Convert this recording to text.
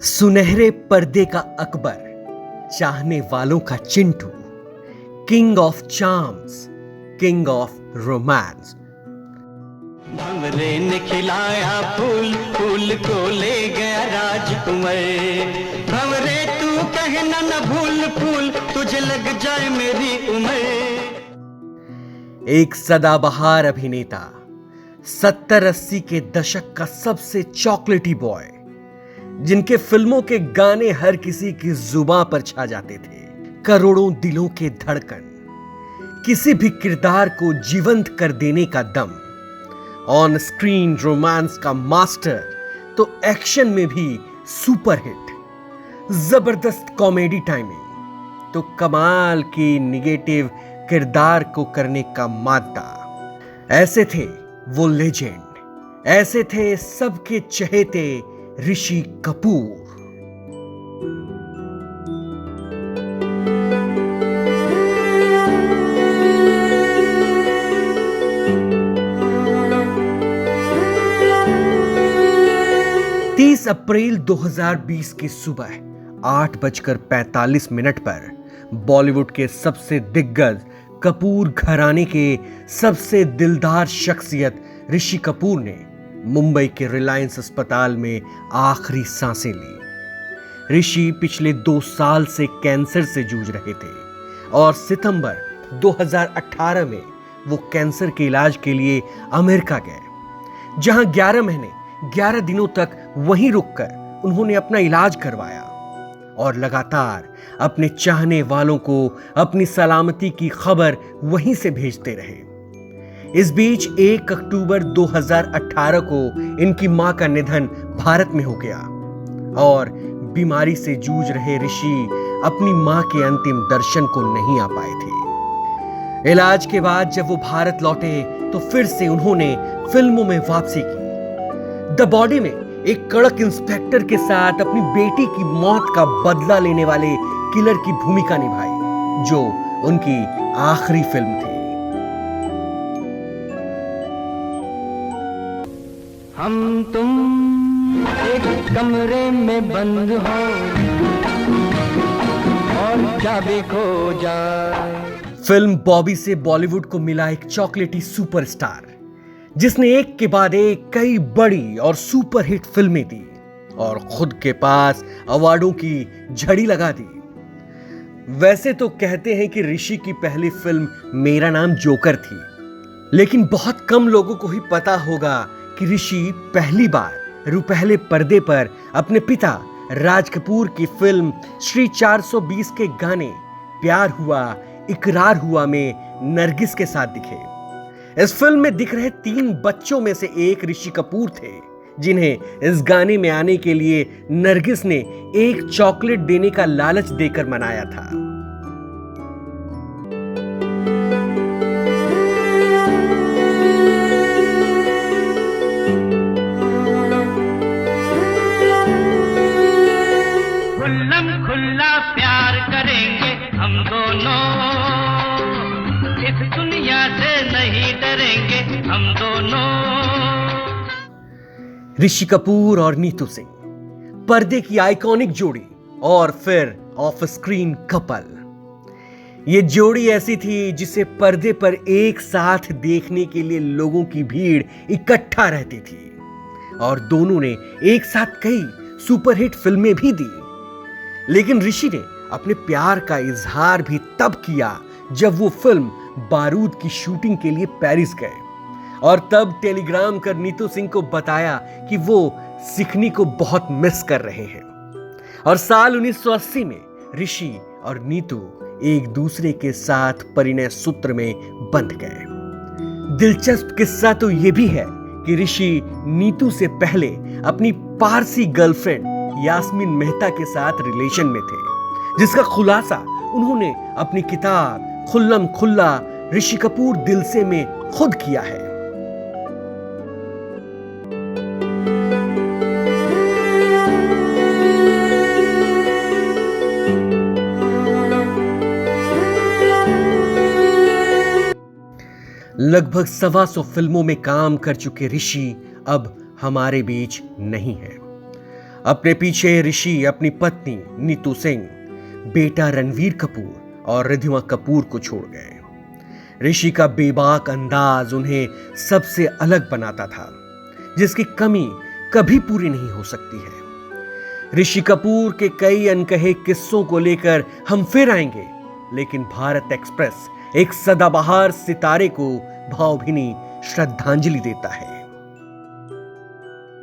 सुनहरे पर्दे का अकबर, चाहने वालों का Chintu, king of charms, king of romance. भंवरे ने खिलाया फूल, फूल को ले गया राजकुमार। भंवरे तू कहना न भूल, फूल तुझे लग जाए मेरी उम्र। एक सदाबहार अभिनेता, 70-80 के दशक का सबसे चॉकलेटी बॉय, जिनके फिल्मों के गाने हर किसी की जुबान पर छा जाते थे। करोड़ों दिलों के धड़कन, किसी भी किरदार को जीवंत कर देने का दम। ऑन स्क्रीन रोमांस का मास्टर तो एक्शन में भी सुपरहिट। जबरदस्त कॉमेडी टाइमिंग तो कमाल की निगेटिव किरदार को करने का मादा। ऐसे थे वो लेजेंड, ऐसे थे सबके चहेते ऋषि कपूर। अप्रैल 2020 की सुबह 8:45 पर बॉलीवुड के सबसे दिग्गज कपूर घराने के सबसे दिलदार शख्सियत ऋषि कपूर ने मुंबई के रिलायंस अस्पताल में आखिरी सांसें ली। ऋषि पिछले 2 साल से कैंसर से जूझ रहे थे और सितंबर 2018 में वो कैंसर के इलाज के लिए अमेरिका गए, जहां 11 महीने 11 दिनों तक वहीं रुककर उन्होंने अपना इलाज करवाया और लगातार अपने चाहने वालों को अपनी सलामती की खबर वहीं से भेजते रहे। इस बीच 1 अक्टूबर 2018 को इनकी मां का निधन भारत में हो गया और बीमारी से जूझ रहे ऋषि अपनी मां के अंतिम दर्शन को नहीं आ पाए थे। इलाज के बाद जब वो भारत लौटे तो फिर से उन्होंने फिल्मों में वापसी की। द बॉडी में एक कड़क इंस्पेक्टर के साथ अपनी बेटी की मौत का बदला लेने वाले किलर की भूमिका निभाई, जो उनकी आखिरी फिल्म थी। हम तुम एक कमरे में बंद हो और चाबी खो जाए। फिल्म बॉबी से बॉलीवुड को मिला एक चॉकलेटी सुपरस्टार, जिसने एक के बाद एक कई बड़ी और सुपरहिट फिल्में दी और खुद के पास अवार्डों की झड़ी लगा दी। वैसे तो कहते हैं कि ऋषि की पहली फिल्म मेरा नाम जोकर थी, लेकिन बहुत कम लोगों को ही पता होगा कि ऋषि पहली बार रुपहले पर्दे पर अपने पिता राज कपूर की फिल्म श्री 420 के गाने प्यार हुआ इकरार हुआ में नरगिस के साथ दिखे। इस फिल्म में दिख रहे 3 बच्चों में से एक ऋषि कपूर थे, जिन्हें इस गाने में आने के लिए नरगिस ने एक चॉकलेट देने का लालच देकर मनाया था। खुल्लम खुल्ला प्यार करेंगे हम दोनों, इस दुनिया से नहीं डरेंगे हम दोनों। ऋषि कपूर और नीतू सिंह, पर्दे की आइकॉनिक जोड़ी और फिर ऑफ स्क्रीन कपल। ये जोड़ी ऐसी थी जिसे पर्दे पर एक साथ देखने के लिए लोगों की भीड़ इकट्ठा रहती थी और दोनों ने एक साथ कई सुपरहिट फिल्में भी दी। लेकिन ऋषि ने अपने प्यार का इजहार भी तब किया जब वो फिल्म बारूद की शूटिंग के लिए पेरिस गए और तब टेलीग्राम कर नीतू सिंह को बताया कि वो सिखनी को बहुत मिस कर रहे हैं। और साल 1980 में ऋषि और नीतू एक दूसरे के साथ परिणय सूत्र में बंध गए। दिलचस्प किस्सा तो यह भी है कि ऋषि नीतू से पहले अपनी पारसी गर्लफ्रेंड यास्मीन मेहता के साथ रिलेशन में थे, जिसका खुलासा उन्होंने अपनी किताब खुल्लम खुल्ला ऋषि कपूर दिल से में खुद किया है। लगभग 125 फिल्मों में काम कर चुके ऋषि अब हमारे बीच नहीं है। अपने पीछे ऋषि अपनी पत्नी नीतू सिंह, बेटा रणवीर कपूर और रिद्धिमा कपूर को छोड़ गए। ऋषि का बेबाक अंदाज उन्हें सबसे अलग बनाता था, जिसकी कमी कभी पूरी नहीं हो सकती है। ऋषि कपूर के कई अनकहे किस्सों को लेकर हम फिर आएंगे, लेकिन भारत एक्सप्रेस एक सदाबहार सितारे को भावभीनी श्रद्धांजलि देता है।